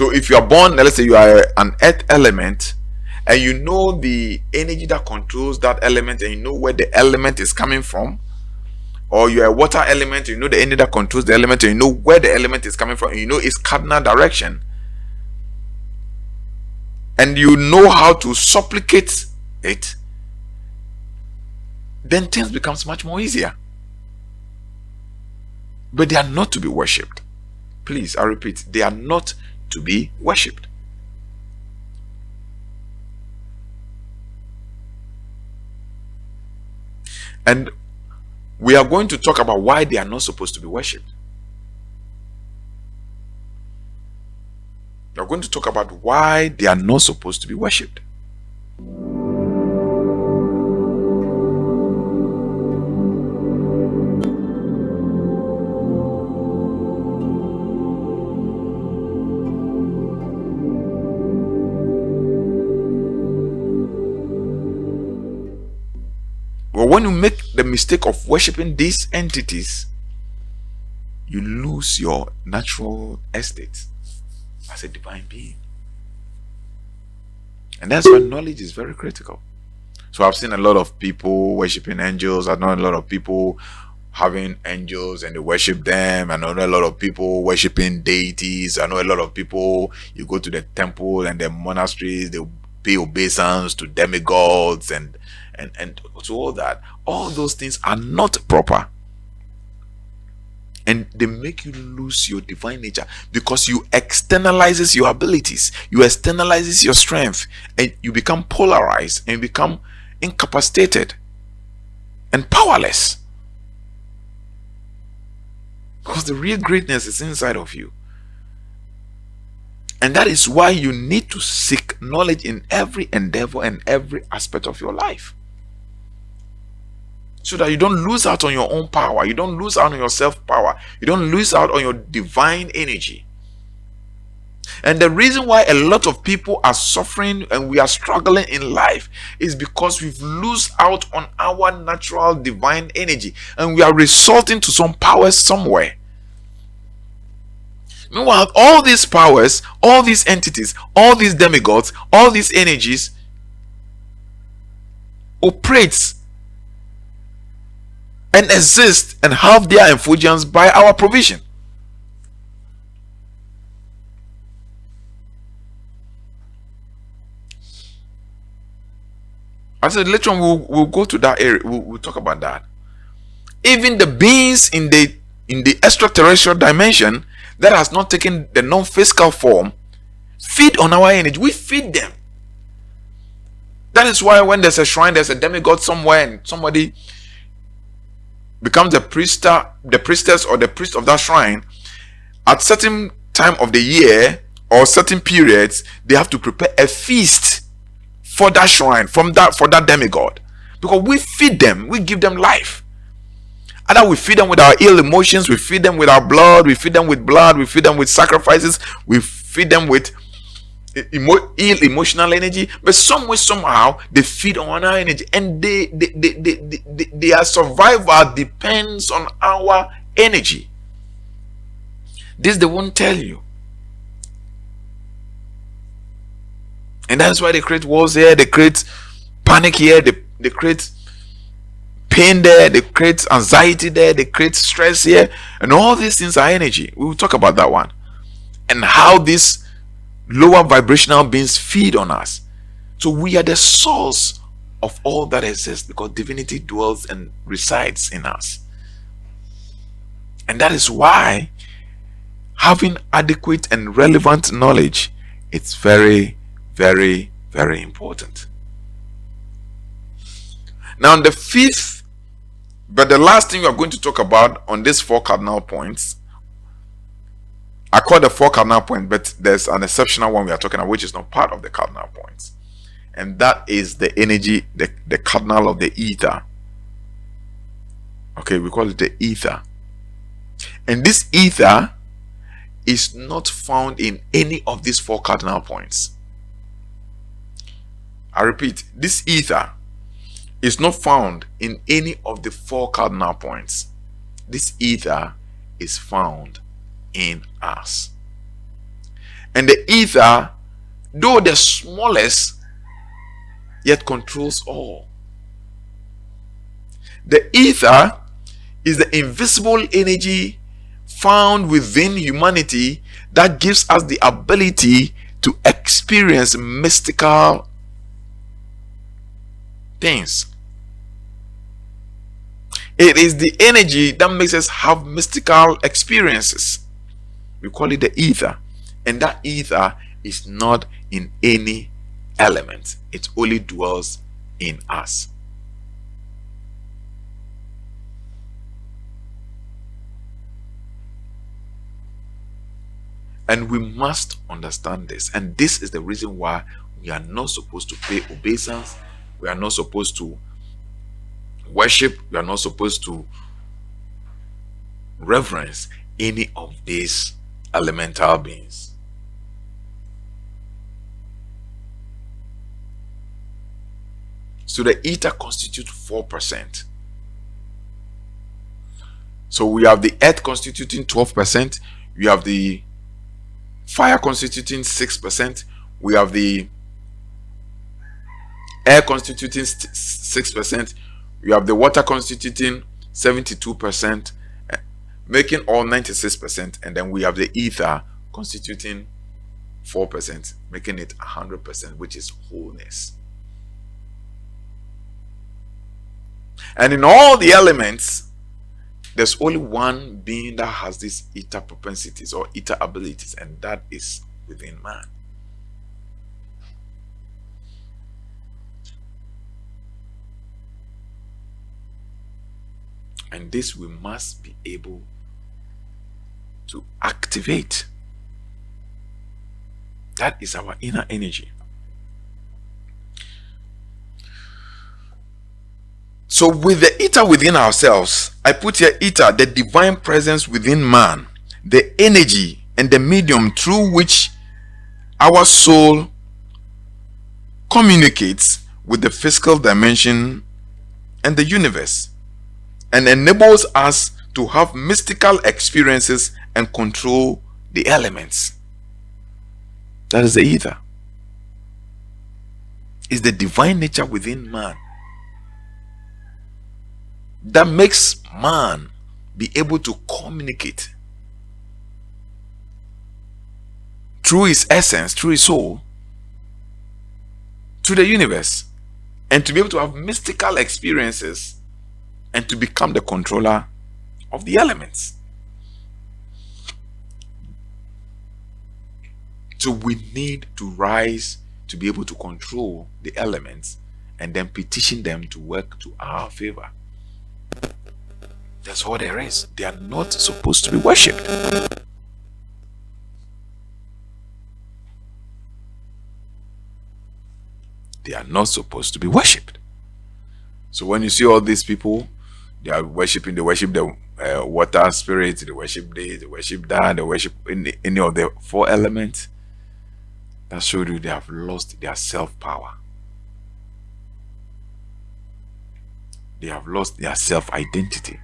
So if you are born, let's say you are an earth element, and you know the energy that controls that element, and you know where the element is coming from, or you're a water element, you know the energy that controls the element, and you know where the element is coming from, and you know its cardinal direction, and you know how to supplicate it, then things becomes much more easier. But they are not to be worshipped. Please, I repeat, they are not to be worshipped. And we are going to talk about why they are not supposed to be worshipped. We are going to talk about why they are not supposed to be worshipped. Well, when you make the mistake of worshiping these entities, you lose your natural estate as a divine being. And that's why knowledge is very critical. So I've seen a lot of people worshiping angels. I know a lot of people having angels and they worship them. I know a lot of people worshiping deities. I know a lot of people, you go to the temple and the monasteries, they pay obeisance to demigods and to all that. All those things are not proper, and they make you lose your divine nature, because you externalizes your abilities, you externalizes your strength, and you become polarized and become incapacitated and powerless, because the real greatness is inside of you. And that is why you need to seek knowledge in every endeavor and every aspect of your life, so that you don't lose out on your own power, you don't lose out on your self-power, you don't lose out on your divine energy. And the reason why a lot of people are suffering and we are struggling in life is because we've lost out on our natural divine energy, and we are resorting to some powers somewhere. Meanwhile, all these powers, all these entities, all these demigods, all these energies operates and exist and have their effulgence by our provision. I said later on we'll go to that area. We'll talk about that. Even the beings in the extraterrestrial dimension that has not taken the non-physical form feed on our energy. We feed them. That is why when there's a shrine, there's a demigod somewhere, and somebody becomes the priestess or the priest of that shrine, at certain time of the year or certain periods, they have to prepare a feast for that shrine, for that demigod, because we feed them, we give them life. Either we feed them with our ill emotions, we feed them with our blood, we feed them with blood, we feed them with sacrifices, we feed them with ill emotional energy, but some way somehow they feed on our energy, and their survival depends on our energy. This they won't tell you, and that's why they create wars here, they create panic here, they create pain there, they create anxiety there, they create stress here, and all these things are energy. We will talk about that one, and how these lower vibrational beings feed on us. So we are the source of all that exists, because divinity dwells and resides in us. And that is why having adequate and relevant knowledge, it's very, very, very important. Now the fifth, but the last thing we are going to talk about on these 4 cardinal points, I call the 4 cardinal points, but there's an exceptional one we are talking about, which is not part of the cardinal points, and that is the energy, the cardinal of the ether. Okay, we call it the ether, and this ether is not found in any of these 4 cardinal points. I repeat, this ether is not found in any of the 4 cardinal points. This ether is found in us. And the ether, though the smallest, yet controls all. The ether is the invisible energy found within humanity that gives us the ability to experience mystical things. It is the energy that makes us have mystical experiences. We call it the ether. And that ether is not in any element, it only dwells in us. And we must understand this. And this is the reason why we are not supposed to pay obeisance. We are not supposed to worship. We are not supposed to reverence any of these elemental beings. So the ether constitutes 4%. So we have the earth constituting 12%. We have the fire constituting 6%. We have the air constituting 6%. We have the water constituting 72%, making all 96%. And then we have the ether constituting 4%, making it 100%, which is wholeness. And in all the elements, there's only one being that has these ether propensities or ether abilities, and that is within man. And this we must be able to activate. That is our inner energy. So with the ether within ourselves, I put here ether, the divine presence within man, the energy and the medium through which our soul communicates with the physical dimension and the universe, and enables us to have mystical experiences and control the elements. That is the ether. It's the divine nature within man that makes man be able to communicate through his essence, through his soul, to the universe, and to be able to have mystical experiences and to become the controller of the elements. So we need to rise to be able to control the elements and then petition them to work to our favor. That's all there is. They are not supposed to be worshipped. They are not supposed to be worshipped. So when you see all these people, they are worshipping, they worship the water spirit, they worship this, they worship that, they worship any of the 4 elements. That shows you they have lost their self-power. They have lost their self-identity.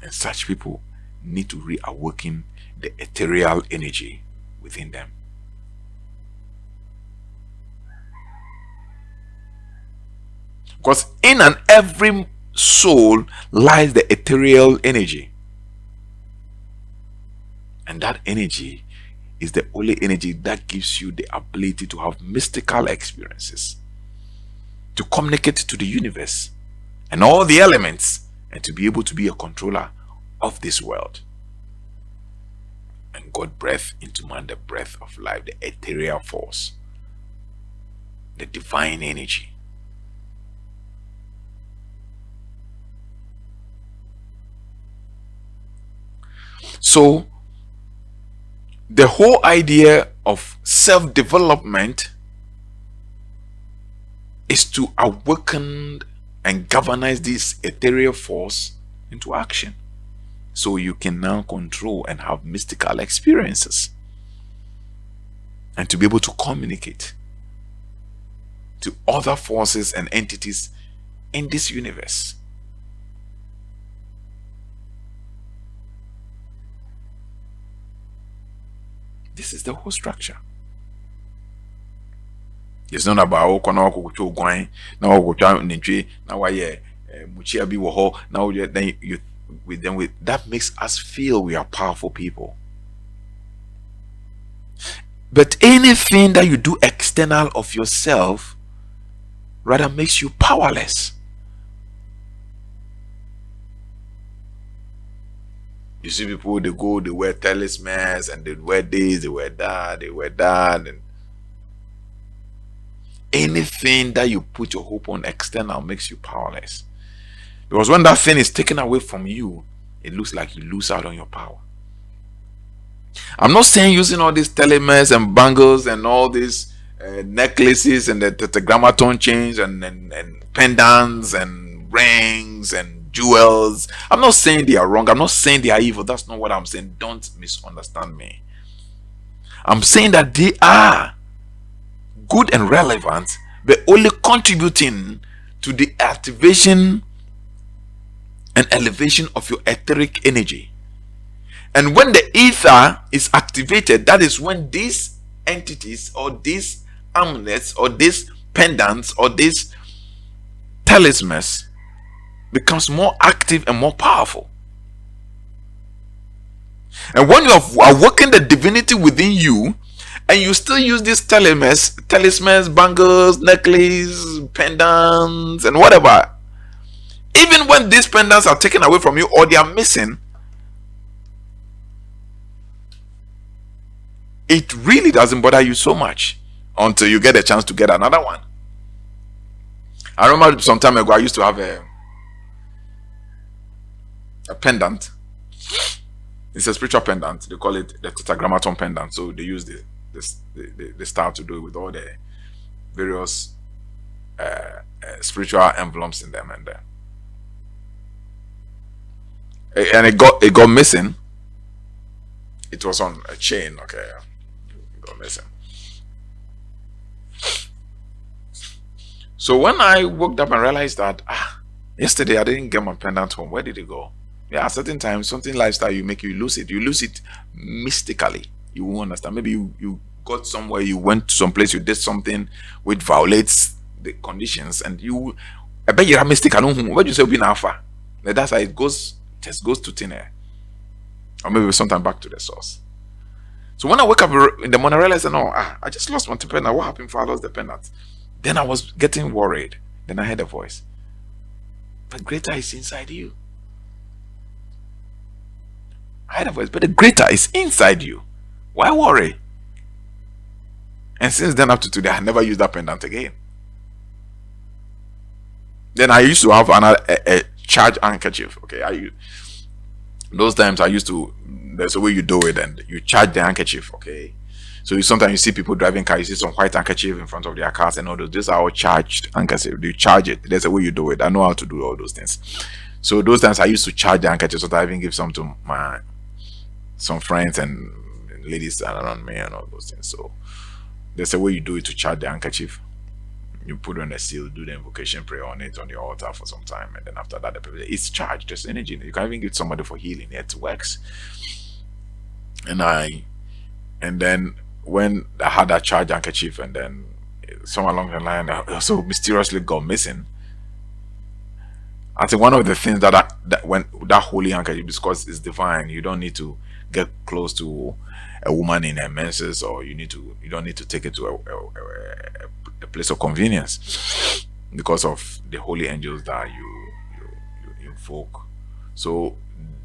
And such people need to reawaken the ethereal energy within them. Because in and every soul lies the ethereal energy. And that energy is the only energy that gives you the ability to have mystical experiences, to communicate to the universe and all the elements, and to be able to be a controller of this world. And God breathed into man the breath of life, the ethereal force, the divine energy. So the whole idea of self-development is to awaken and galvanize this ethereal force into action, so you can now control and have mystical experiences and to be able to communicate to other forces and entities in this universe. This is the whole structure. It's not about now why muchia bi wo ho now then you with them with that makes us feel we are powerful people. But anything that you do external of yourself rather makes you powerless. You see people, they go, they wear talismans and they wear this, they wear that, and anything that you put your hope on external makes you powerless. Because when that thing is taken away from you, it looks like you lose out on your power. I'm not saying using all these talismans and bangles and all these necklaces and the tetragrammaton chains and pendants and rings and jewels. I'm not saying they are wrong. I'm not saying they are evil. That's not what I'm saying. Don't misunderstand me. I'm saying that they are good and relevant, but only contributing to the activation and elevation of your etheric energy. And when the ether is activated, that is when these entities or these amulets or these pendants or these talismans becomes more active and more powerful. And when you have awoken the divinity within you, and you still use these talismans, bangles, necklaces, pendants, and whatever, even when these pendants are taken away from you or they are missing, it really doesn't bother you so much until you get a chance to get another one. I remember some time ago I used to have a pendant. It's a spiritual pendant. They call it the tetragrammaton pendant. So they use the style to do it with all the various spiritual envelopes in them, and it got missing. It was on a chain. Okay, it got missing. So when I woke up and realized that yesterday I didn't get my pendant home, where did it go? Yeah, at certain times, something lifestyle you make you lose it. You lose it mystically. You won't understand. Maybe you got somewhere, you went to some place, you did something which violates the conditions, and you I bet you're mystic. I don't know what you say being alpha. That's how it goes, just goes to thin air. Or maybe sometime back to the source. So when I wake up in the morning, I realized that I just lost my pendant. What happened if I lost the pendant? Then I was getting worried. Then I heard a voice. But greater is inside you. I heard a voice, but the greater is inside you. Why worry? And since then up to today, I never used that pendant again. Then I used to have a charge handkerchief. Okay, those times I used to. There's a way you do it, and you charge the handkerchief. Okay, so sometimes you see people driving cars, you see some white handkerchief in front of their cars, and all those. These are all charged handkerchief. You charge it. There's a way you do it. I know how to do all those things. So those times I used to charge the handkerchief, so that I even give some to some friends and ladies around me and all those things. So there's a way you do it to charge the handkerchief. You put on a seal, do the invocation prayer on it on the altar for some time, and then after that, it's charged. There's energy. You can even give somebody for healing. It works. And then when I had that charged handkerchief, and then somewhere along the line, I also mysteriously got missing. I think one of the things that when that holy handkerchief, because it's divine, you don't need to get close to a woman in her menses, or you don't need to take it to a place of convenience, because of the holy angels that you invoke. So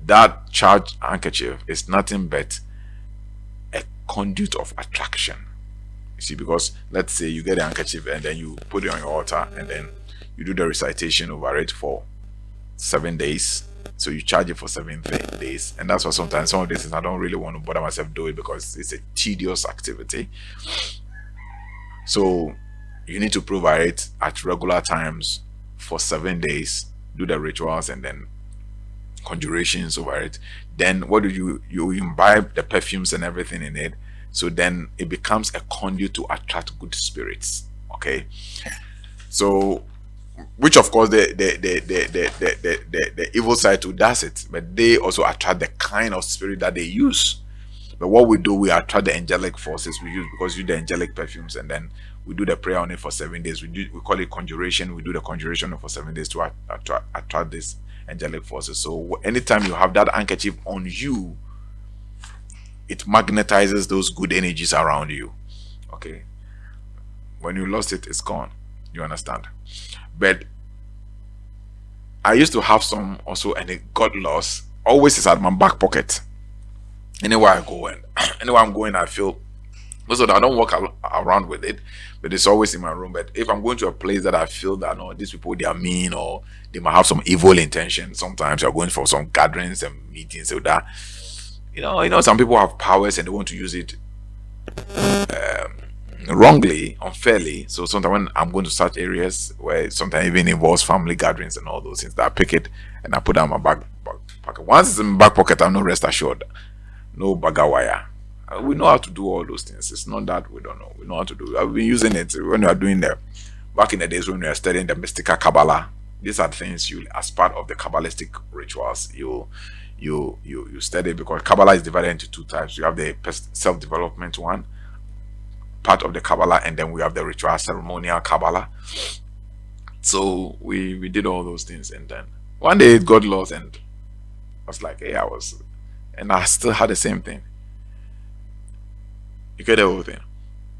that charged handkerchief is nothing but a conduit of attraction. You see, because let's say you get a handkerchief and then you put it on your altar, and then you do the recitation over it for 7 days. So you charge it for 7 days, and that's why sometimes some of these things I don't really want to bother myself do it, because it's a tedious activity. So you need to provide it at regular times for 7 days, do the rituals and then conjurations over it. Then what do you imbibe the perfumes and everything in it, so then it becomes a conduit to attract good spirits. Okay, so which of course the evil side too does it, but they also attract the kind of spirit that they use. But what we do, we attract the angelic forces we use, because we use the angelic perfumes, and then we do the prayer on it for 7 days. We call it conjuration. We do the conjuration for 7 days to attract this angelic forces. So anytime you have that handkerchief on you, it magnetizes those good energies around you. Okay. When you lost it, it's gone. You understand? But I used to have some also, and it got lost. Always is at my back pocket. Anywhere I go, and anywhere I'm going, I feel, so that I don't walk around with it, but it's always in my room. But if I'm going to a place that I feel that, no, these people, they are mean, or they might have some evil intention, sometimes you're going for some gatherings and meetings, so that, some people have powers and they want to use it wrongly, unfairly. So sometimes when I'm going to such areas where sometimes even involves family gatherings and all those things, that I pick it and I put it in my back pocket. Once it's in my back pocket, I'm not rest assured. No bagawaya. We know how to do all those things. It's not that we don't know. We know how to do it. I've been using it when we are doing back in the days when we are studying the mystical Kabbalah. These are things as part of the Kabbalistic rituals, you study, because Kabbalah is divided into two types. You have the self-development one, part of the Kabbalah, and then we have the ritual ceremonial Kabbalah. So we did all those things, and then one day it got lost, and I was like, hey, and I still had the same thing. You get the whole thing.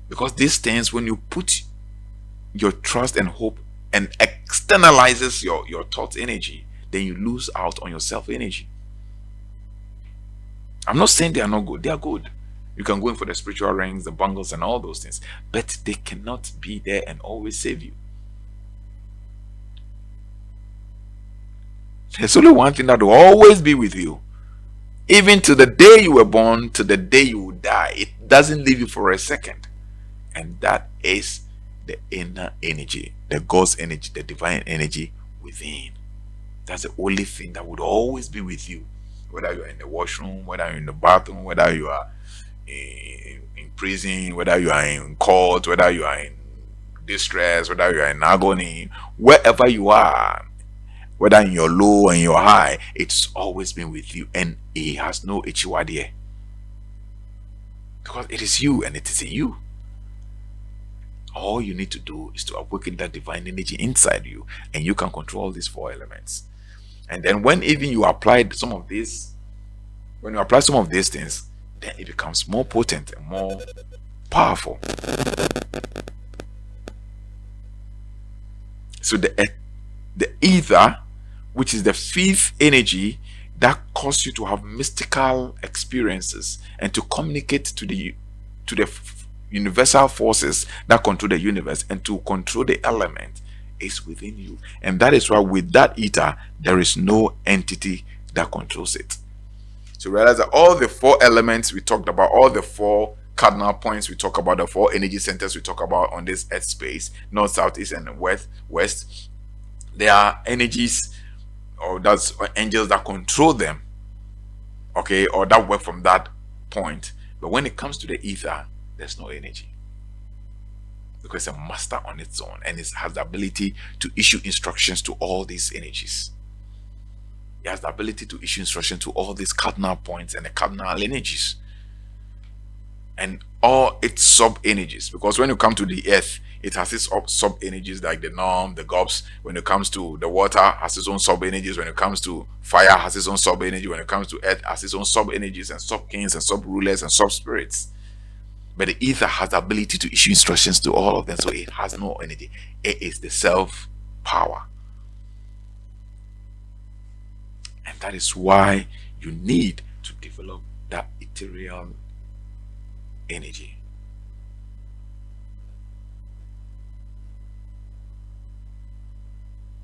Because these things, when you put your trust and hope and externalizes your thoughts energy, then you lose out on your self energy. I'm not saying they are not good. They are good. You can go in for the spiritual rings, the bangles, and all those things, but they cannot be there and always save you. There's only one thing that will always be with you. Even to the day you were born, to the day you will die, it doesn't leave you for a second. And that is the inner energy, the God's energy, the divine energy within. That's the only thing that would always be with you. Whether you're in the washroom, whether you're in the bathroom, whether you are in prison, whether you are in court, whether you are in distress, whether you are in agony, wherever you are, whether in your low and your high, it's always been with you, and it has no ichiwadie, because it is you and it is in you. All you need to do is to awaken that divine energy inside you, and you can control these 4 elements. And then when even you applied some of these, when you apply some of these things, then it becomes more potent and more powerful. So the ether, which is the 5th energy that causes you to have mystical experiences and to communicate to the universal forces that control the universe and to control the element, is within you. And that is why with that ether, there is no entity that controls it. So realize that all the 4 elements we talked about, all the 4 cardinal points we talk about, the 4 energy centers we talk about on this earth space, north, south, east, and west, there are energies, or that's angels that control them, okay, or that work from that point. But when it comes to the ether, there's no energy, because it's a master on its own, and it has the ability to issue instructions to all these energies. It has the ability to issue instructions to all these cardinal points and the cardinal energies and all its sub energies, because when you come to the earth, it has its sub energies like the norm, the gobs. When it comes to the water, has its own sub energies. When it comes to fire, has its own sub energy. When it comes to earth, has its own sub energies and sub kings and sub rulers and sub spirits. But the ether has the ability to issue instructions to all of them, so it has no energy. It is the self power, and that is why you need to develop that ethereal energy.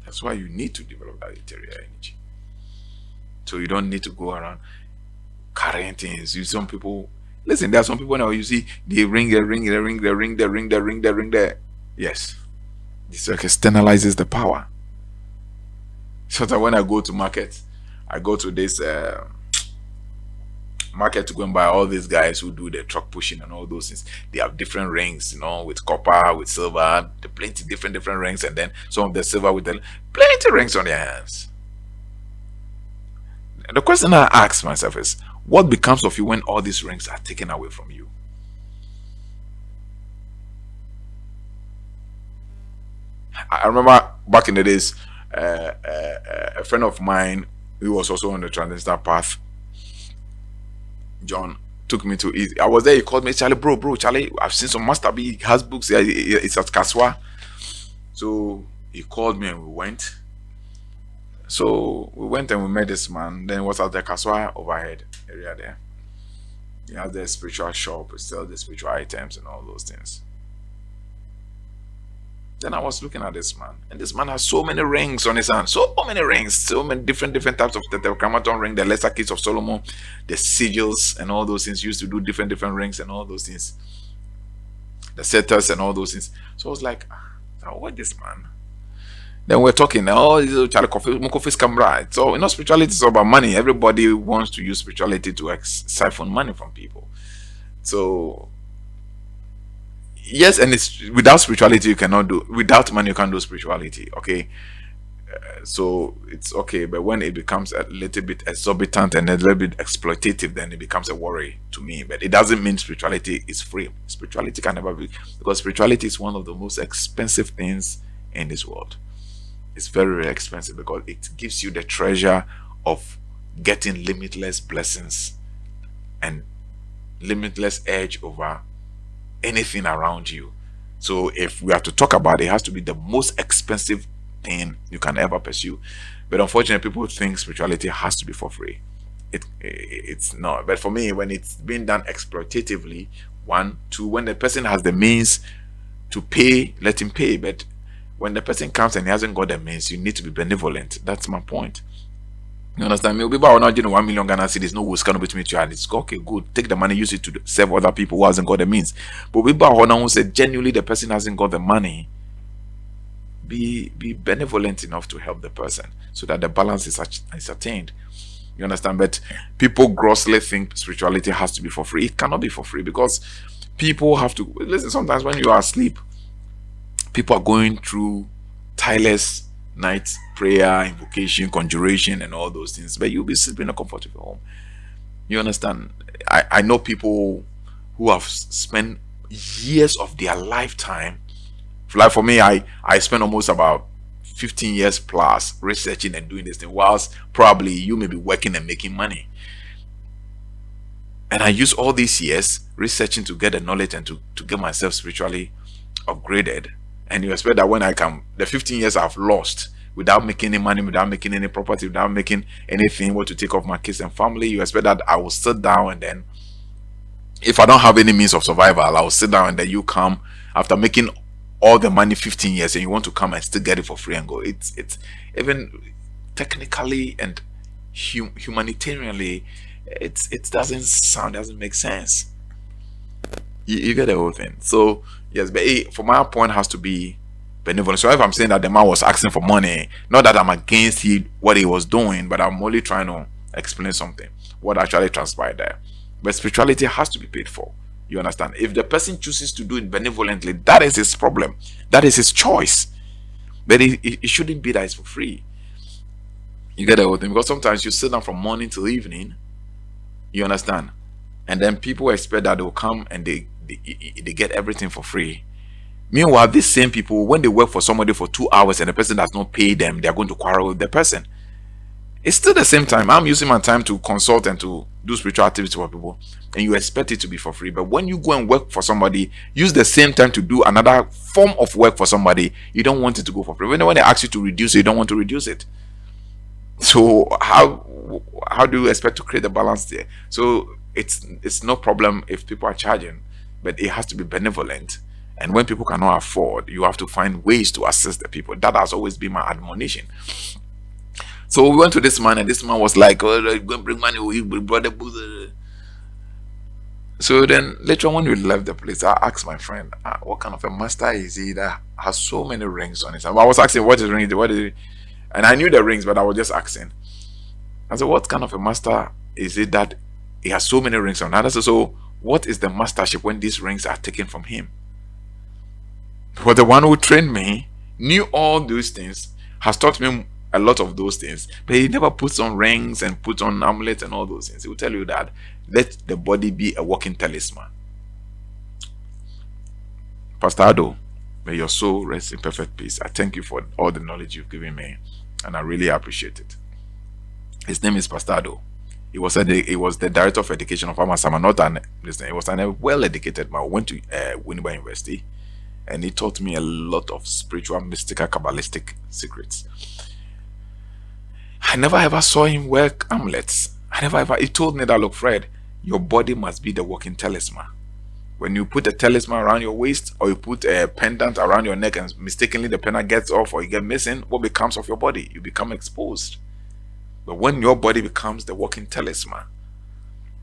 That's why you need to develop that ethereal energy. So you don't need to go around carrying things. Some people, listen, there are some people now, you see, they ring. Yes. This like externalizes the power. So that when I go to market, I go to this market to go and buy all these guys who do the truck pushing and all those things. They have different rings, with copper, with silver, the plenty different rings, and then some of the silver with the plenty rings on their hands. And the question I ask myself is, What becomes of you when all these rings are taken away from you? I remember back in the days, a friend of mine who was also on the transistor path, John, took me to it. I was there. He called me, Charlie, bro, Charlie. I've seen some Master B. He has books. Yeah, it's at Kaswa. So he called me and we went. So we went and we met this man. Then it was at the Kaswa overhead area there. He has the spiritual shop. He sells the spiritual items and all those things. Then I was looking at this man, and this man has so many rings on his hand, so many rings, so many different types of the Tetragrammaton ring, the lesser keys of Solomon, the sigils, and all those things. He used to do different rings and all those things, the scepters and all those things. So I was like, what this man? Then we're talking, oh, Charlie Coffee's camera. So, spirituality is all about money. Everybody wants to use spirituality to siphon money from people. So, yes, and it's without spirituality you cannot do, without money you can't do spirituality. Okay, so it's okay, but when it becomes a little bit exorbitant and a little bit exploitative, then it becomes a worry to me. But it doesn't mean spirituality is free. Spirituality can never be, because spirituality is one of the most expensive things in this world. It's very, very expensive because it gives you the treasure of getting limitless blessings and limitless edge over anything around you. So if we have to talk about it, it has to be the most expensive thing you can ever pursue. But unfortunately, people think spirituality has to be for free. It's not. But for me, when it's being done exploitatively, one, two, when the person has the means to pay, let him pay. But when the person comes and he hasn't got the means, you need to be benevolent. That's my point. You understand me? People are not doing 1 million Ghana cedis. No, who's going to meet you, and it's okay, good. Take the money, use it to serve other people who hasn't got the means. But people are who say genuinely the person hasn't got the money. Be benevolent enough to help the person so that the balance is attained. You understand? But people grossly think spirituality has to be for free. It cannot be for free because people have to listen. Sometimes when you are asleep, people are going through tireless night prayer, invocation, conjuration, and all those things, but you'll be sleeping in a comfortable home. You understand? I know people who have spent years of their lifetime. Like for me, I spent almost about 15 years plus researching and doing this thing, whilst probably you may be working and making money. And I use all these years researching to get the knowledge and to get myself spiritually upgraded. And you expect that when I come, the 15 years I've lost without making any money, without making any property, without making anything, what to take off my kids and family, you expect that I will sit down and then, if I don't have any means of survival, I will sit down and then you come after making all the money 15 years and you want to come and still get it for free and go. It's even technically and humanitarianly, it doesn't make sense. You get the whole thing. So yes, but for my point has to be benevolent. So if I'm saying that the man was asking for money, not that I'm against what he was doing, but I'm only trying to explain something, what actually transpired there. But spirituality has to be paid for. You understand? If the person chooses to do it benevolently, that is his problem. That is his choice. But it shouldn't be that it's for free. You get the whole thing? Because sometimes you sit down from morning till evening. You understand? And then people expect that they'll come and they get everything for free. Meanwhile, these same people, when they work for somebody for 2 hours and the person does not pay them, they're going to quarrel with the person. It's still the same time. I'm using my time to consult and to do spiritual activity for people, and you expect it to be for free. But when you go and work for somebody, use the same time to do another form of work for somebody, you don't want it to go for free. When they ask you to reduce it, you don't want to reduce it. So how do you expect to create a balance there? So it's no problem if people are charging, but it has to be benevolent. And when people cannot afford, you have to find ways to assist the people. That has always been my admonition. So we went to this man, and this man was like, "Oh, go and bring money. We brought the booze." So then later on, when we left the place, I asked my friend, "What kind of a master is he that has so many rings on his hand?" I was asking, "What is ring? What is it?" And I knew the rings, but I was just asking. I said, "What kind of a master is it that he has so many rings on?" And I said, "So what is the mastership when these rings are taken from him?" But the one who trained me knew all those things, has taught me a lot of those things, but he never puts on rings and puts on amulets and all those things. He will tell you that let the body be a walking talisman. Pastor Ado, may your soul rest in perfect peace. I thank you for all the knowledge you've given me, and I really appreciate it. His name is Pastor Ado. He was the director of education of Amasama, not an listen. He was a well-educated man. Went to Winneba University, and he taught me a lot of spiritual, mystical, kabbalistic secrets. I never ever saw him work amulets. I never ever. He told me that, look, Fred, your body must be the walking talisman. When you put a talisman around your waist, or you put a pendant around your neck, and mistakenly the pendant gets off or you get missing, what becomes of your body? You become exposed. But when your body becomes the walking talisman,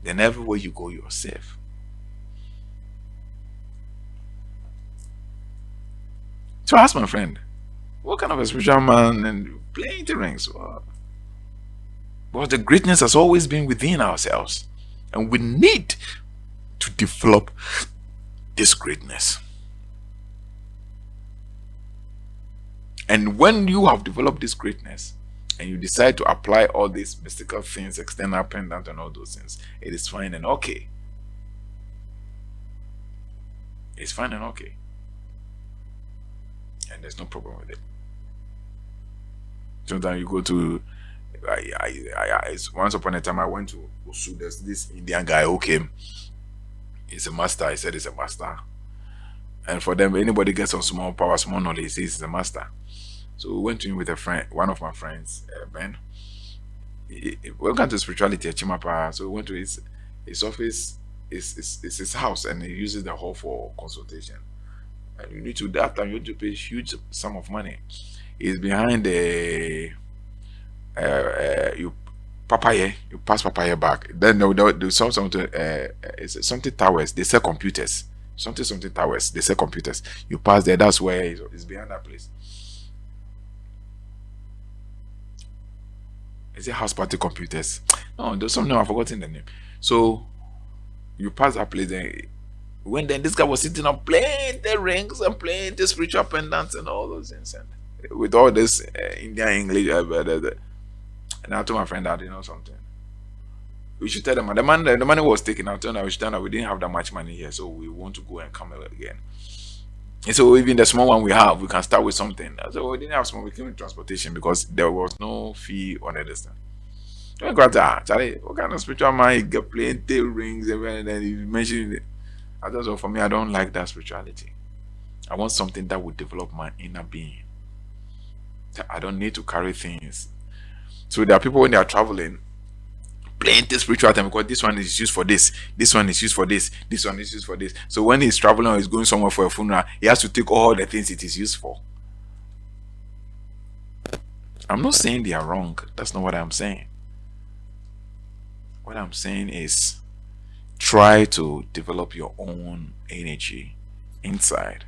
then everywhere you go, you're safe. So I asked my friend, what kind of a spiritual man, and playing the rings? Well, the greatness has always been within ourselves, and we need to develop this greatness. And when you have developed this greatness, and you decide to apply all these mystical things, external pendant and all those things, it is fine and okay. It's fine and okay. And there's no problem with it. Sometimes you go to, once upon a time I went to Osu. There's this Indian guy who came. He's a master. He said he's a master. And for them, anybody gets some small power, small knowledge, he says he's a master. So we went to him with a friend, one of my friends, Ben. Welcome to spirituality at Chimapa. So we went to his office, his house, and he uses the hall for consultation. And you need to, that time, you need to pay a huge sum of money. He's behind the you pass Papaya back. Then they saw something. It's something towers. They sell computers. Something towers. They sell computers. You pass there. That's where it's behind that place. Is it house party computers? No, there's something I've forgotten the name. So you pass that place. Then this guy was sitting up playing the rings and playing the spiritual pendants and all those things, and with all this Indian English. And I told my friend that, you know something, we should tell them. The money was taken out. We should tell them we didn't have that much money here, so we want to go and come again. And so even the small one we have, we can start with something. So we didn't have small. We came with transportation because there was no fee on the distance. Charlie, what kind of spiritual man you get playing tail rings and then you mentioned it? I thought, so for me, I don't like that spirituality. I want something that would develop my inner being. I don't need to carry things. So there are people when they are traveling, playing the spiritual time because this one is used for this one is used for this one is used for this. So when he's traveling or he's going somewhere for a funeral, he has to take all the things it is used for. I'm not saying they are wrong. That's not what I'm saying. What I'm saying is try to develop your own energy inside.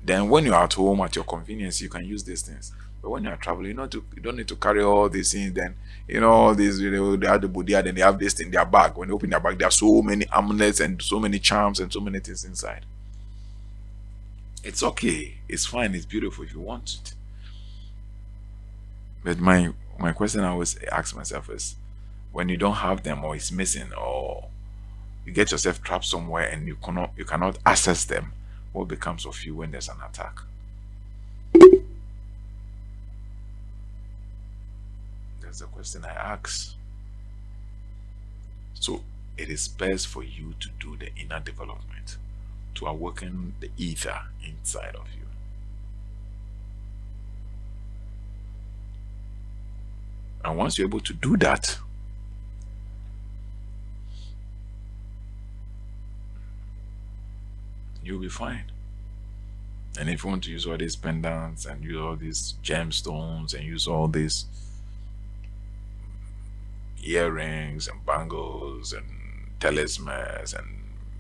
Then when you're at home at your convenience, you can use these things. But when you're traveling, you don't need to carry all these things. Then they have the Buddha, then they have this in their bag. When they open their bag, there are so many amulets and so many charms and so many things inside. It's okay. It's fine. It's beautiful if you want it. But my question I always ask myself is, when you don't have them, or it's missing, or you get yourself trapped somewhere and you cannot access them, what becomes of you when there's an attack? That's the question I ask. So it is best for you to do the inner development, to awaken the ether inside of you. And once you're able to do that, you'll be fine. And if you want to use all these pendants and use all these gemstones and use all these earrings and bangles and talismans and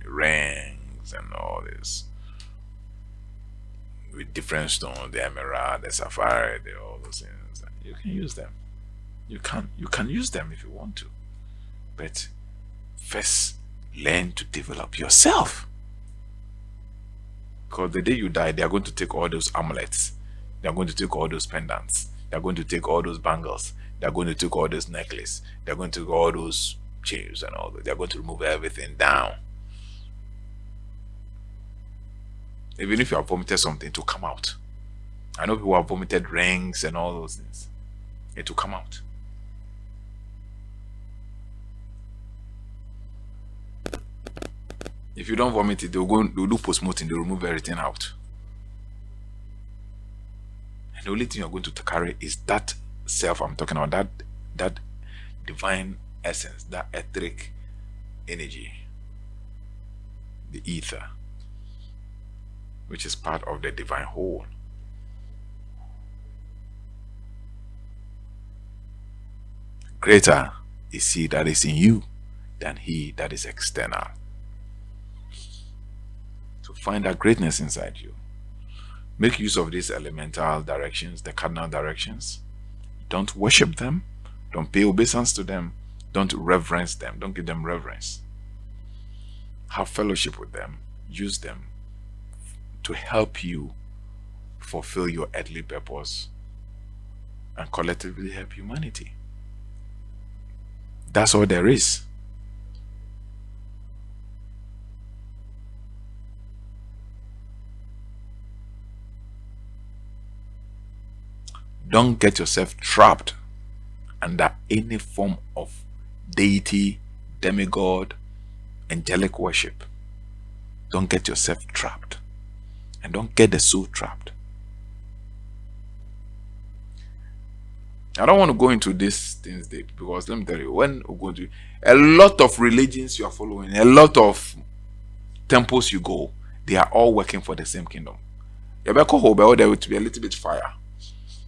rings and all this with different stones, the emerald, the sapphire, all those things, you can use them. You can use them if you want to, but first learn to develop yourself. Because the day you die, they are going to take all those amulets, they are going to take all those pendants. They're going to take all those bangles. They're going to take all those necklaces. They're going to take all those chains and all that. They're going to remove everything down. Even if you have vomited something, to come out. I know people have vomited rings and all those things. It will come out. If you don't vomit it, they'll do post-mortem, they'll remove everything out. And the only thing you're going to carry is that self I'm talking about, that divine essence, that etheric energy, the ether, which is part of the divine whole. Greater is he that is in you than he that is external. So find that greatness inside you. Make use of these elemental directions, the cardinal directions. Don't worship them. Don't pay obeisance to them. Don't reverence them. Don't give them reverence. Have fellowship with them. Use them to help you fulfill your earthly purpose and collectively help humanity. That's all there is. Don't get yourself trapped under any form of deity, demigod, angelic worship. Don't get yourself trapped. And don't get the soul trapped. I don't want to go into these things because let me tell you, when we go to a lot of religions you are following, a lot of temples you go, they are all working for the same kingdom. There will be a little bit fire.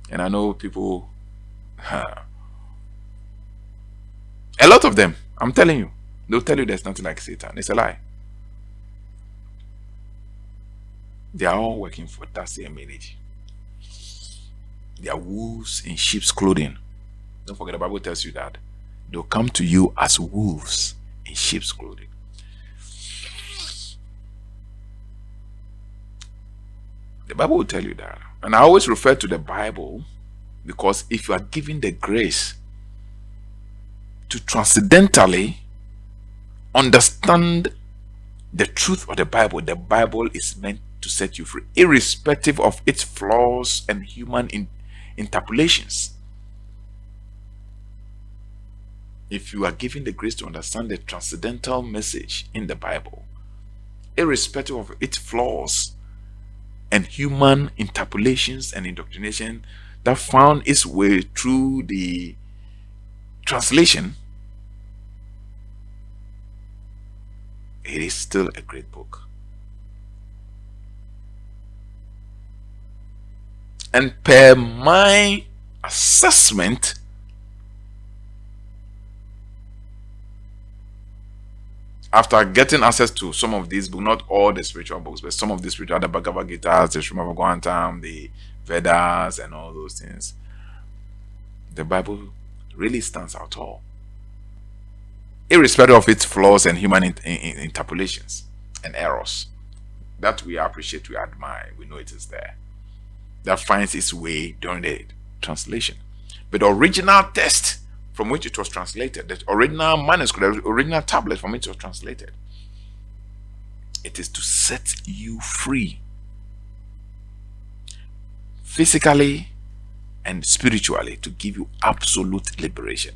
And I know people, a lot of them, I'm telling you, they'll tell you there's nothing like Satan. It's a lie. They are all working for that same energy. They are wolves in sheep's clothing. Don't forget, the Bible tells you that they'll come to you as wolves in sheep's clothing. The Bible will tell you that. And I always refer to the Bible because if you are given the grace to transcendentally understand the truth of the Bible is meant to set you free, irrespective of its flaws and human interpolations. If you are given the grace to understand the transcendental message in the Bible, irrespective of its flaws and human interpolations and indoctrination that found its way through the translation, it is still a great book. And per my assessment, after getting access to some of these books, not all the spiritual books, but some of the spiritual, the Bhagavad Gita, the Srimad Bhagavatam, the Vedas, and all those things, the Bible really stands out all, irrespective of its flaws and human interpolations and errors. That we appreciate, we admire, we know it is there. That finds its way during the translation. But the original text from which it was translated, the original manuscript, the original tablet from which it was translated, it is to set you free, physically and spiritually, to give you absolute liberation.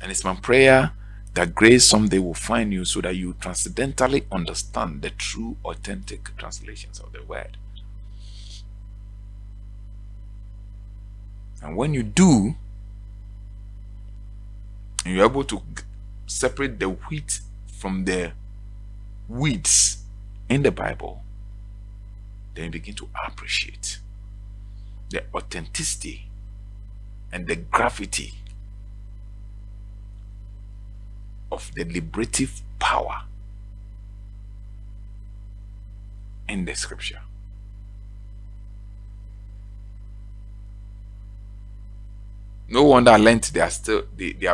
And it's my prayer that grace someday will find you so that you transcendentally understand the true, authentic translations of the word. And when you do, and you're able to separate the wheat from the weeds in the Bible, then you begin to appreciate the authenticity and the gravity of the liberative power in the scripture. No wonder Lent, they are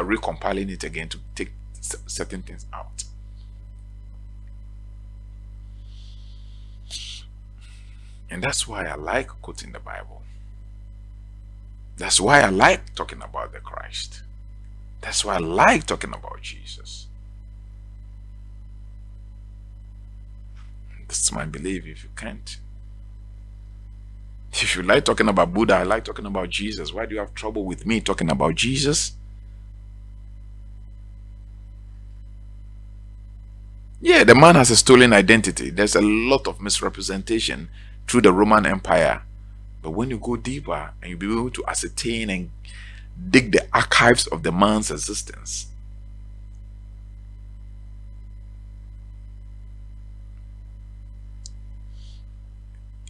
recompiling it again to take certain things out. And that's why I like quoting the Bible. That's why I like talking about the Christ. That's why I like talking about Jesus. That's my belief. If you can't, if you like talking about Buddha, I like talking about Jesus. Why do you have trouble with me talking about Jesus? Yeah, the man has a stolen identity. There's a lot of misrepresentation through the Roman Empire. But when you go deeper and you be able to ascertain and dig the archives of the man's existence,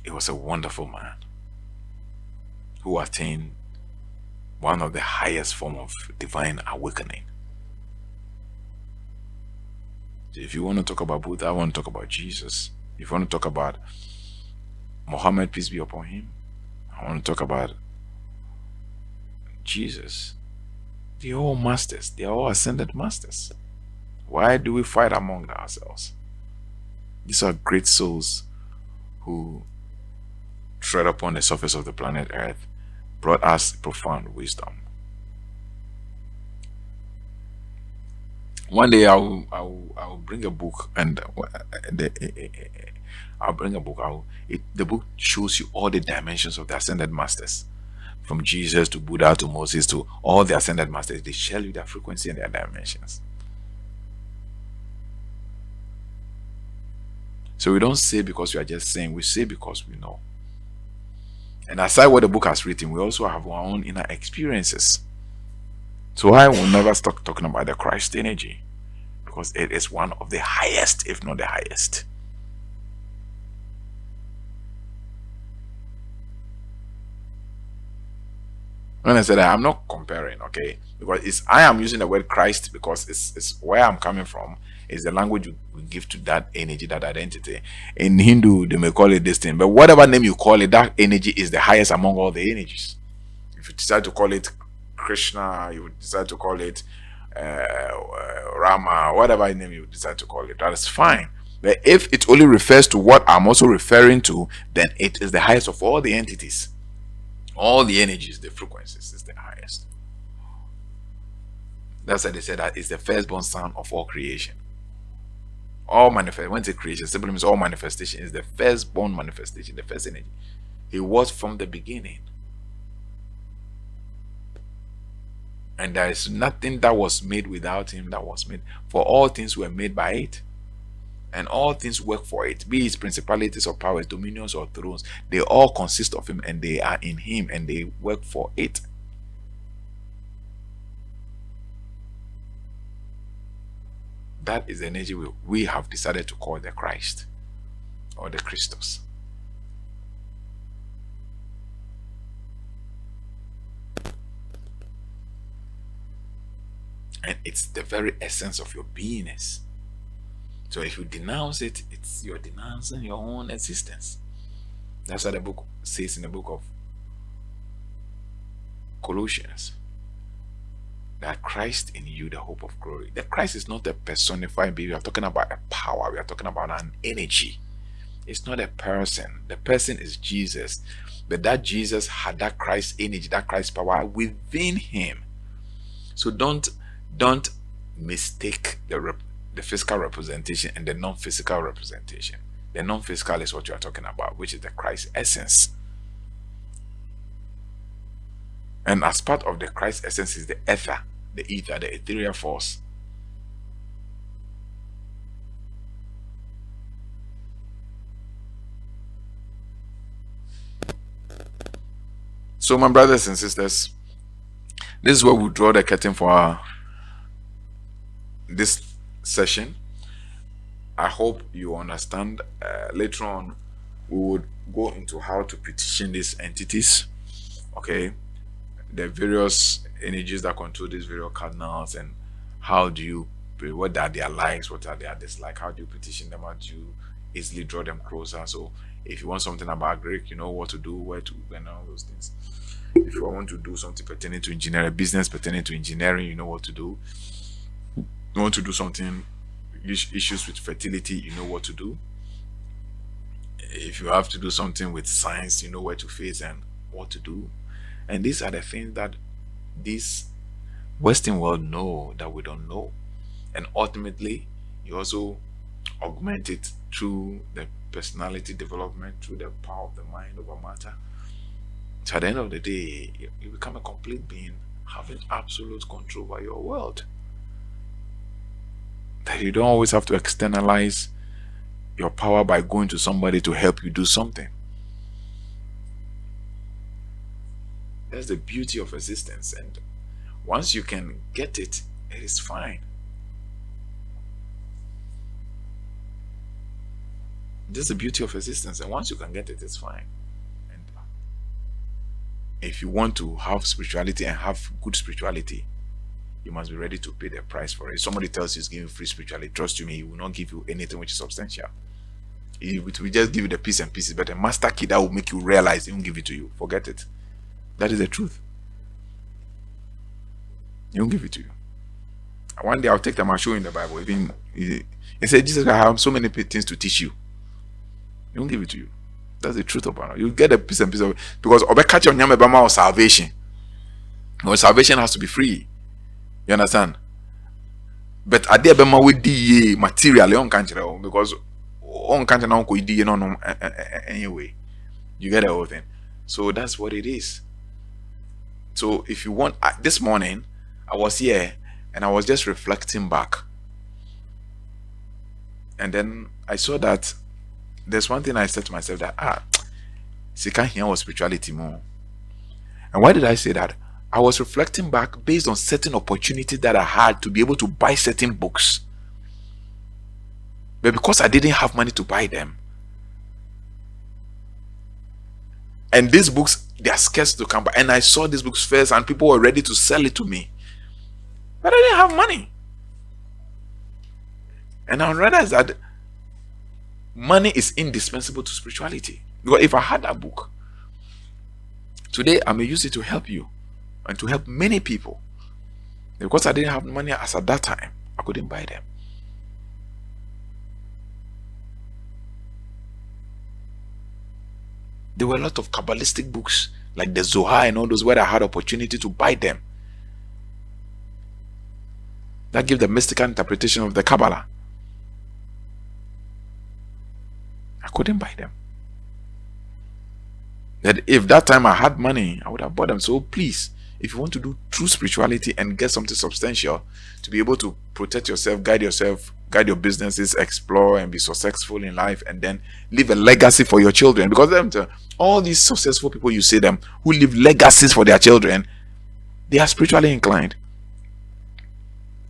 it was a wonderful man who attained one of the highest form of divine awakening. So if you want to talk about Buddha, I want to talk about Jesus. If you want to talk about Muhammad, peace be upon him, I want to talk about Jesus. They're all masters. They are all ascended masters. Why do we fight among ourselves? These are great souls who tread upon the surface of the planet Earth, brought us profound wisdom. One day I'll bring a book, and I'll bring a book. The book shows you all the dimensions of the ascended masters, from Jesus to Buddha to Moses to all the ascended masters. They share you their frequency and their dimensions. So we don't say because we are just saying, we say because we know. And aside what the book has written, we also have our own inner experiences. So I will never stop talking about the Christ energy, because it is one of the highest, if not the highest. When I said that, I'm not comparing, okay? Because I am using the word Christ because it's where I'm coming from. Is the language we give to that energy, that identity. In Hindu, they may call it this thing, but whatever name you call it, that energy is the highest among all the energies. If you decide to call it Krishna, you decide to call it Rama, whatever name you decide to call it, that is fine. But if it only refers to what I'm also referring to, then it is the highest of all the entities. All the energies, the frequencies is the highest. That's why they said that it's the firstborn son of all creation. All manifest, when it's creation, simply means all manifestation is the firstborn manifestation, the first energy. He was from the beginning. And there is nothing that was made without him that was made. For all things were made by it. And all things work for it. Be it principalities or powers, dominions or thrones. They all consist of him, and they are in him, and they work for it. That is the energy we have decided to call the Christ, or the Christos. And it's the very essence of your beingness. So if you denounce it, you're denouncing your own existence. That's what the book says in the book of Colossians. That Christ in you, the hope of glory. The Christ is not a personified being. We are talking about a power. We are talking about an energy. It's not a person. The person is Jesus. But that Jesus had that Christ energy, that Christ power within him. So don't mistake the physical representation and the non-physical representation. The non-physical is what you are talking about, which is the Christ essence. And as part of the Christ essence is the ether, the ether, the ethereal force. So my brothers and sisters, this is where we draw the curtain for this session. I hope you understand. Later on, we would go into how to petition these entities. Okay, the various energies that control these various cardinals, and how do you, what are their likes, what are their dislikes, how do you petition them, how do you easily draw them closer. So if you want something about Greek, you know what to do, where to, and all those things. If you want to do something pertaining to engineering, business pertaining to engineering, you know what to do. You want to do something, issues with fertility, you know what to do. If you have to do something with science, you know where to face and what to do. And these are the things that this Western world know that we don't know. And ultimately, you also augment it through the personality development, through the power of the mind over matter. So at the end of the day, you become a complete being, having absolute control over your world. That you don't always have to externalize your power by going to somebody to help you do something. That's the beauty of existence. And once you can get it, it is fine. That's the beauty of existence. And once you can get it, it's fine. And if you want to have spirituality and have good spirituality, you must be ready to pay the price for it. If somebody tells you he's giving free spirituality, trust you me, he will not give you anything which is substantial. He will just give you the piece and pieces, but a master key that will make you realize he won't give it to you. Forget it. That is the truth. He won't give it to you. And one day I'll take them and show you in the Bible. Even he said, Jesus, I have so many things to teach you. He won't give it to you. That's the truth about it. You get a piece and piece of it. Because catch on your salvation. Because salvation has to be free. You understand? But I did with the material on country because on country now no anyway. You get the whole thing. So that's what it is. So if you want, this morning I was here and I was just reflecting back, and then I saw that there's one thing I said to myself that Sika here was spirituality more. And why did I say that? I was reflecting back based on certain opportunities that I had to be able to buy certain books. But because I didn't have money to buy them, and these books, they are scarce to come by, and I saw these books first and people were ready to sell it to me, but I didn't have money. And I realized that money is indispensable to spirituality. Because if I had that book, today I may use it to help you and to help many people. Because I didn't have money as at that time, I couldn't buy them. There were a lot of Kabbalistic books like the Zohar and all those where I had opportunity to buy them. That give the mystical interpretation of the Kabbalah. I couldn't buy them. That if that time I had money, I would have bought them. So please, if you want to do true spirituality and get something substantial to be able to protect yourself, guide your businesses, explore and be successful in life, and then leave a legacy for your children. Because all these successful people you see them who leave legacies for their children, they are spiritually inclined.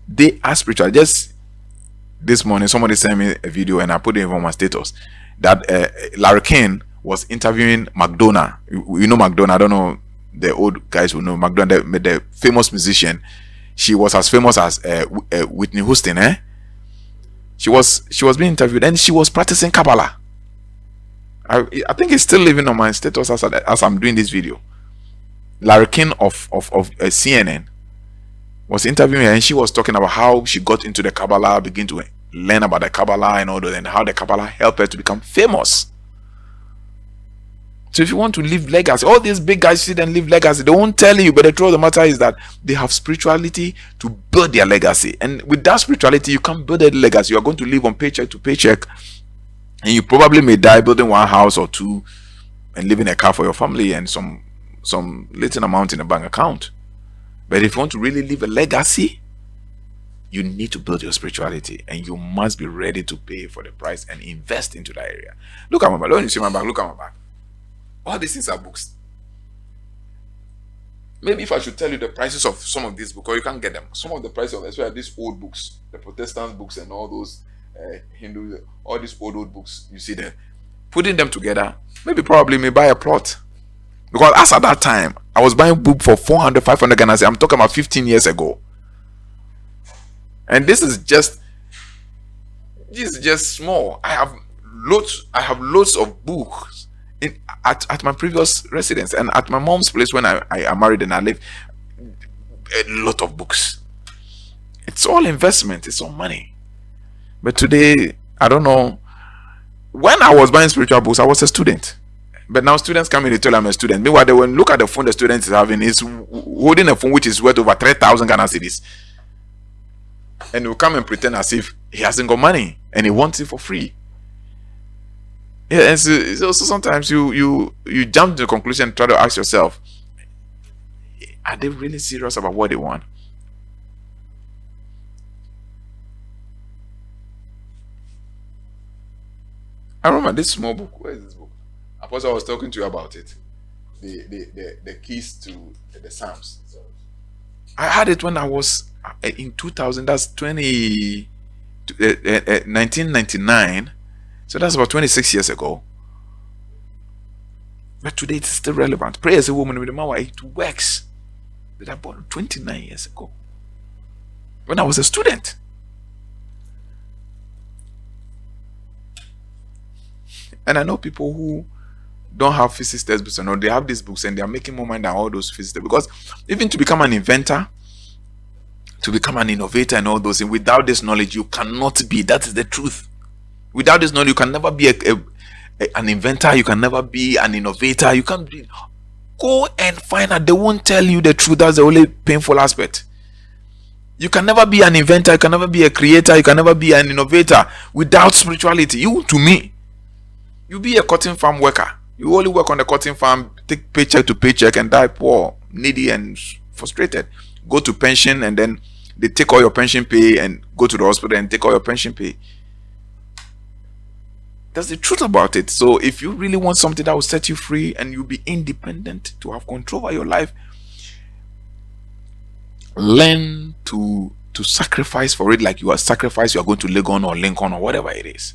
They are spiritual. Just this morning, somebody sent me a video and I put it on my status that Larry King was interviewing McDonough. You know McDonough? I don't know. The old guys will know McDonough, the famous musician. She was as famous as Whitney Houston. She was being interviewed and she was practicing Kabbalah. I think it's still living on my status as I'm doing this video. Larry King of CNN was interviewing her, and she was talking about how she got into the Kabbalah, begin to learn about the Kabbalah and all that, and how the Kabbalah helped her to become famous. So if you want to leave legacy, all these big guys sit and leave legacy, they won't tell you, but the truth of the matter is that they have spirituality to build their legacy. And with that spirituality, you can't build a legacy. You are going to live on paycheck to paycheck, and you probably may die building one house or two and living a car for your family and some little amount in a bank account. But if you want to really leave a legacy, you need to build your spirituality, and you must be ready to pay for the price and invest into that area. Look at my back. Don't you see my back? Look at my back. All these things are books. Maybe if I should tell you the prices of some of these books, or you can't get them. Some of the prices of especially these old books, the Protestant books and all those Hindu, all these old books, you see them. Putting them together, probably may buy a plot. Because as at that time, I was buying book for 400, 500 Ghana. I'm talking about 15 years ago. And this is just small. I have loads of books at my previous residence and at my mom's place when I married and I lived. A lot of books. It's all investment. It's all money. But today, I don't know. When I was buying spiritual books, I was a student. But now students come in, they tell I'm a student. Meanwhile, they will look at the phone the student is having. Is holding a phone which is worth over 3,000 Ghana cedis, and he will come and pretend as if he hasn't got money and he wants it for free. Yeah, and so sometimes you jump to the conclusion and try to ask yourself, are they really serious about what they want? I remember this small book. Where is this book? Apostle, I was talking to you about it. The keys to the Psalms. I had it when I was in 2000. That's 1999. So that's about 26 years ago. But today it's still relevant. Pray as a woman with a man. It works. That I bought 29 years ago when I was a student. And I know people who don't have physics textbooks, or they have these books and they are making more money than all those physics. Because even to become an inventor, to become an innovator and all those things, without this knowledge, you cannot be. That is the truth. Without this knowledge, you can never be an inventor. You can never be an innovator. You can't be. Go and find out. They won't tell you the truth. That's the only painful aspect. You can never be an inventor. You can never be a creator. You can never be an innovator without spirituality. You, to me, you be a cotton farm worker. You only work on the cotton farm, take paycheck to paycheck, and die poor, needy, and frustrated. Go to pension, and then they take all your pension pay, and go to the hospital and take all your pension pay. That's the truth about it. So if you really want something that will set you free and you'll be independent, to have control over your life, learn to sacrifice for it, like you are sacrifice you are going to Legon or Lincoln or whatever it is.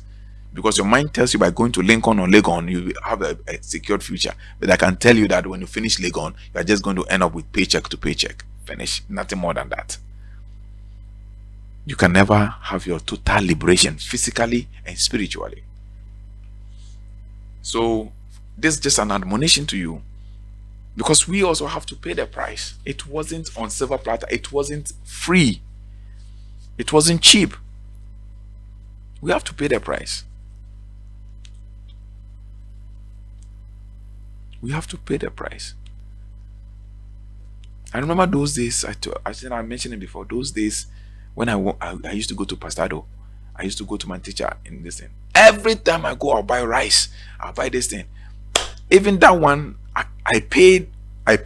Because your mind tells you by going to Lincoln or Legon, you will have a secured future. But I can tell you that when you finish Legon, you are just going to end up with paycheck to paycheck. Finish. Nothing more than that. You can never have your total liberation physically and spiritually. So this is just an admonition to you, because we also have to pay the price. It wasn't on silver platter. It wasn't free. It wasn't cheap. We have to pay the price. We have to pay the price. I remember those days. I mentioned it before. Those days when I used to go to Pastado. I used to go to my teacher in this thing. Every time I go, I'll buy rice. I'll buy this thing. Even that one, I pay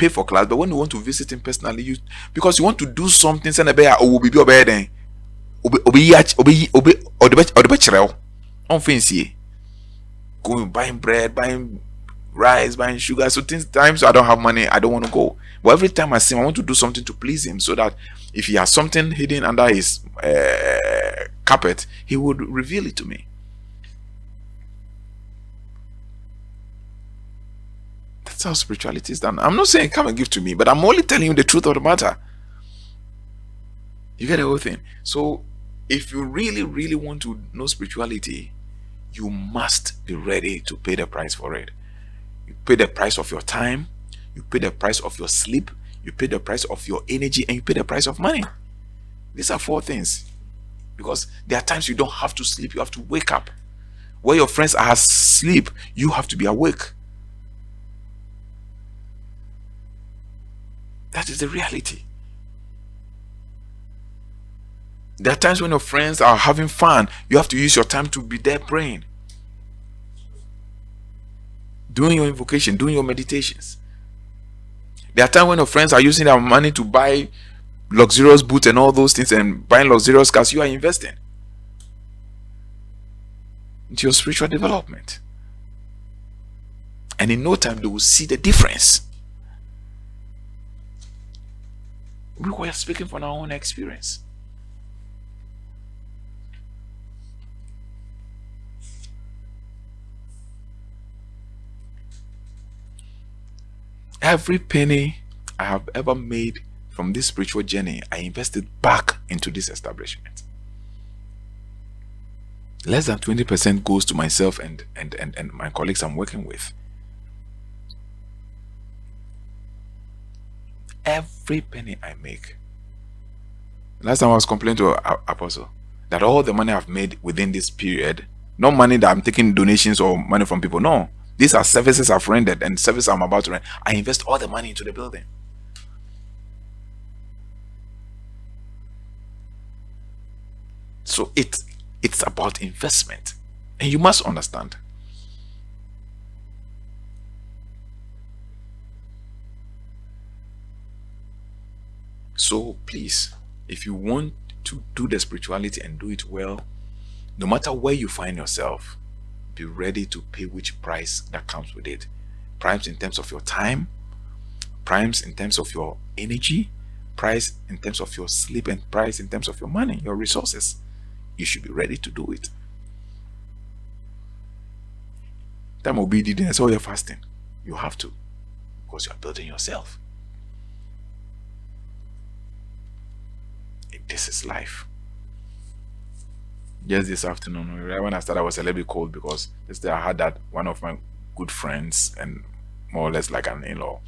for class. But when you want to visit him personally, because you want to do something, send a bear or be obey then. Going buying bread, buying rice, buying sugar. So times I don't have money, I don't want to go. But every time I see him, I want to do something to please him, so that if he has something hidden under his carpet, he would reveal it to me. That's how spirituality is done. I'm not saying come and give to me, but I'm only telling you the truth of the matter. You get the whole thing. So if you really, really want to know spirituality, you must be ready to pay the price for it. You pay the price of your time, you pay the price of your sleep, you pay the price of your energy, and you pay the price of money. These are 4 things. Because there are times you don't have to sleep, you have to wake up. Where your friends are asleep, you have to be awake. That is the reality. There are times when your friends are having fun, you have to use your time to be there praying, doing your invocation, doing your meditations. There are times when your friends are using their money to buy luxurious boots and all those things, and buying luxurious cars. You are investing into your spiritual development, and in no time they will see the difference. We were speaking from our own experience. Every penny I have ever made from this spiritual journey, I invested back into this establishment. Less than 20% goes to myself and my colleagues I'm working with. Every penny I make. Last time I was complaining to Apostle that all the money I've made within this period, not money that I'm taking donations or money from people, no, These are services I've rendered and services I'm about to rent. I invest all the money into the building. So it's about investment, and you must understand. So please, if you want to do the spirituality and do it well, no matter where you find yourself, be ready to pay which price that comes with it. Price in terms of your time, price in terms of your energy, price in terms of your sleep, and price in terms of your money, your resources. You should be ready to do it. Time will be the so you're fasting. You have to, because you are building yourself. This is life. Just this afternoon, when I started, I was a little bit cold because this day I had that one of my good friends and more or less like an in-law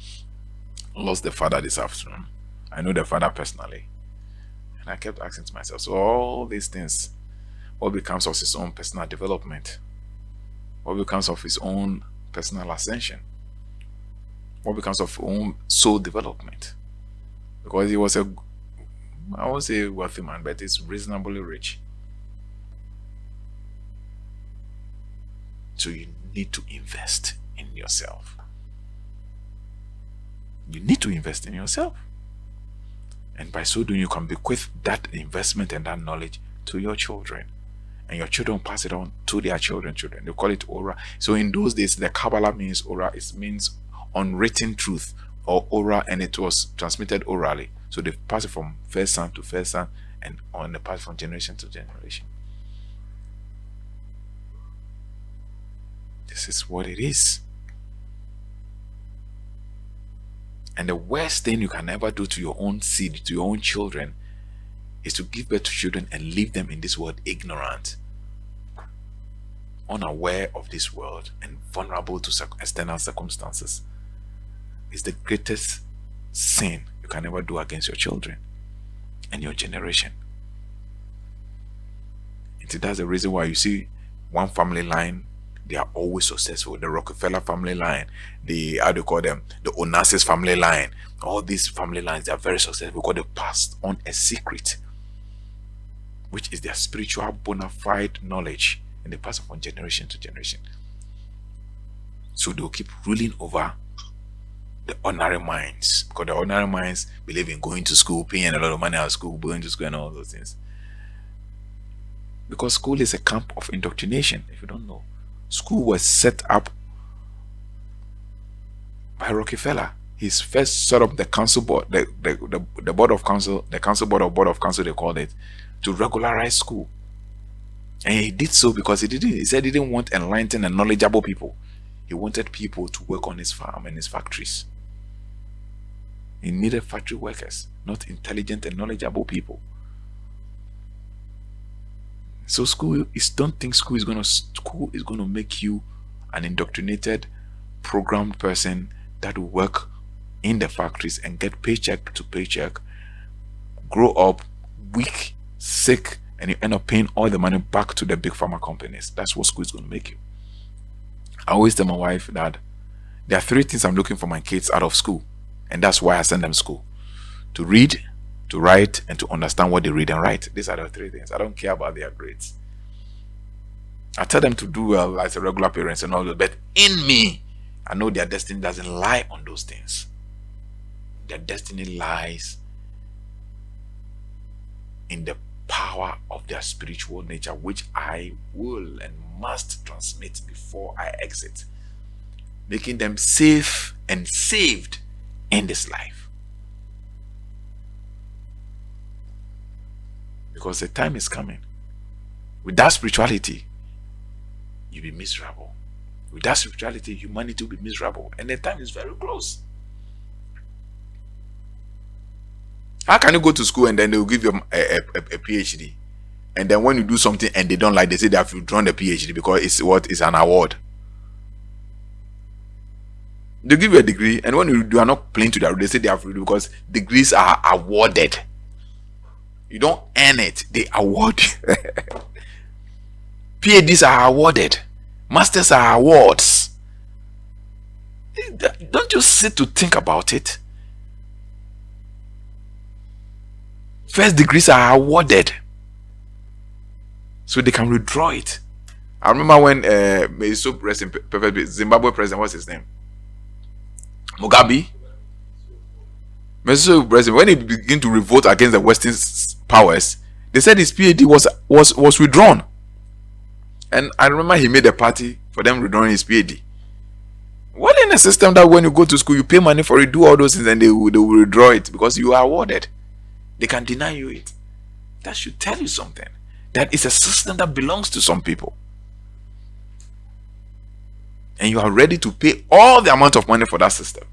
lost the father this afternoon. I know the father personally, and I kept asking to myself, so all these things, what becomes of his own personal development? What becomes of his own personal ascension? What becomes of his own soul development? Because he was I won't say wealthy man, but he's reasonably rich. So you need to invest in yourself. You need to invest in yourself. And by so doing, you can bequeath that investment and that knowledge to your children. And your children pass it on to their children. They call it aura. So in those days, the Kabbalah means aura. It means unwritten truth or aura, and it was transmitted orally. So they pass it from first son to first son, and on the pass from generation to generation. This is what it is. And the worst thing you can ever do to your own seed, to your own children, is to give birth to children and leave them in this world ignorant, unaware of this world, and vulnerable to external circumstances. It's the greatest sin you can ever do against your children and your generation. And that's the reason why you see one family line, they are always successful. The Rockefeller family line, the, how do you call them, the Onassis family line, all these family lines, they are very successful because they passed on a secret, which is their spiritual bona fide knowledge, and they pass it from generation to generation. So they'll keep ruling over the ordinary minds, because the ordinary minds believe in going to school, paying a lot of money at school, going to school, and all those things. Because school is a camp of indoctrination. If you don't know, school was set up by Rockefeller. He first set up the council board, the board of council, the council board or board of council, they called it, to regularize school. And he did so because he said he didn't want enlightened and knowledgeable people. He wanted people to work on his farm and his factories. He needed factory workers, not intelligent and knowledgeable people. So don't think school is going to make you an indoctrinated, programmed person that will work in the factories and get paycheck to paycheck, grow up weak, sick, and you end up paying all the money back to the big pharma companies. That's what school is going to make you. I always tell my wife that there are 3 things I'm looking for my kids out of school, and that's why I send them to school: to read, to write, and to understand what they read and write. These are the 3 things. I don't care about their grades. I tell them to do well as a regular parents and all that, but in me, I know their destiny doesn't lie on those things. Their destiny lies in the power of their spiritual nature, which I will and must transmit before I exit, making them safe and saved in this life. Because the time is coming. With that spirituality, you'll be miserable. With that spirituality, humanity will be miserable. And the time is very close. How can you go to school and then they'll give you a PhD? And then when you do something and they don't like, they say they have withdrawn the PhD because it's an award. They give you a degree, and when you are not playing to their, they say they have withdrawn because degrees are awarded. You don't earn it, they award you. PhDs are awarded. Masters are awards. Don't you sit to think about it? First degrees are awarded so they can withdraw it. I remember when may so rest in perfect peace, Zimbabwe president, what's his name? Mugabe. So president, when he began to revolt against the Western powers, they said his PhD was withdrawn. And I remember he made a party for them withdrawing his PhD. What in a system that when you go to school, you pay money for it, do all those things, and they will withdraw it because you are awarded. They can deny you it. That should tell you something. That is a system that belongs to some people. And you are ready to pay all the amount of money for that system.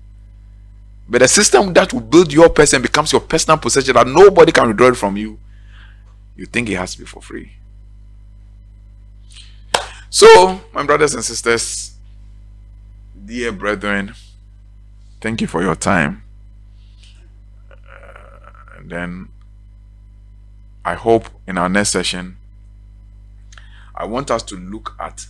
But a system that will build your person becomes your personal possession that nobody can withdraw it from you. You think it has to be for free. So, my brothers and sisters, dear brethren, thank you for your time. And then I hope in our next session, I want us to look at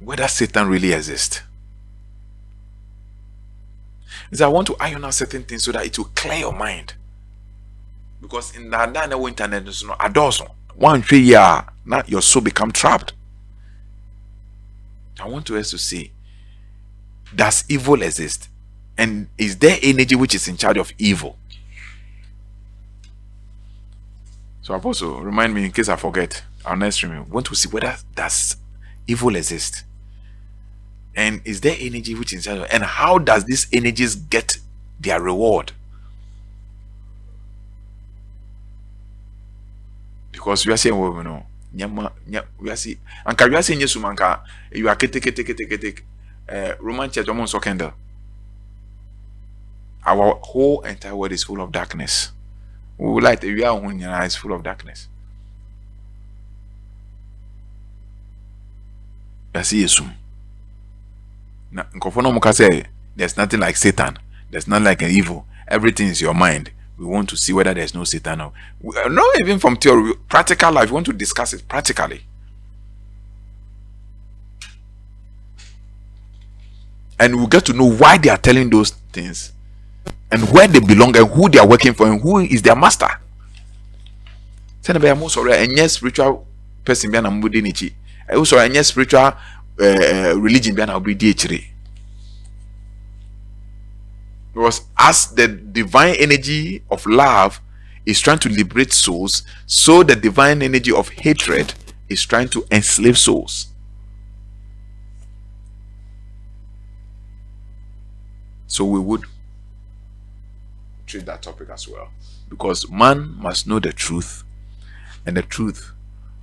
whether Satan really exists. I want to iron out certain things so that it will clear your mind. Because in the internet, one year, now your soul become trapped. I want us to see, does evil exist? And is there energy which is in charge of evil? So Apostle, remind me in case I forget. Our next stream, we want to see whether does evil exist? And is there energy which is in charge of, and how does these energies get their reward? Because we are saying, well, we are saying, and we are saying, yes, manka, you are kete, Roman church almost candle. Our whole entire world is full of darkness. We would like the area is full of darkness. That's yes. There's nothing like Satan. There's nothing like an evil. Everything is your mind. We want to see whether there's no Satan or not even from theory, practical life. We want to discuss it practically. And we'll get to know why they are telling those things and where they belong and who they are working for and who is their master. Yes, spiritual person also any spiritual religion because as the divine energy of love is trying to liberate souls, so the divine energy of hatred is trying to enslave souls. So we would treat that topic as well, because man must know the truth and the truth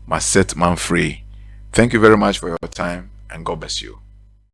must set man free. Thank you very much for your time, and God bless you.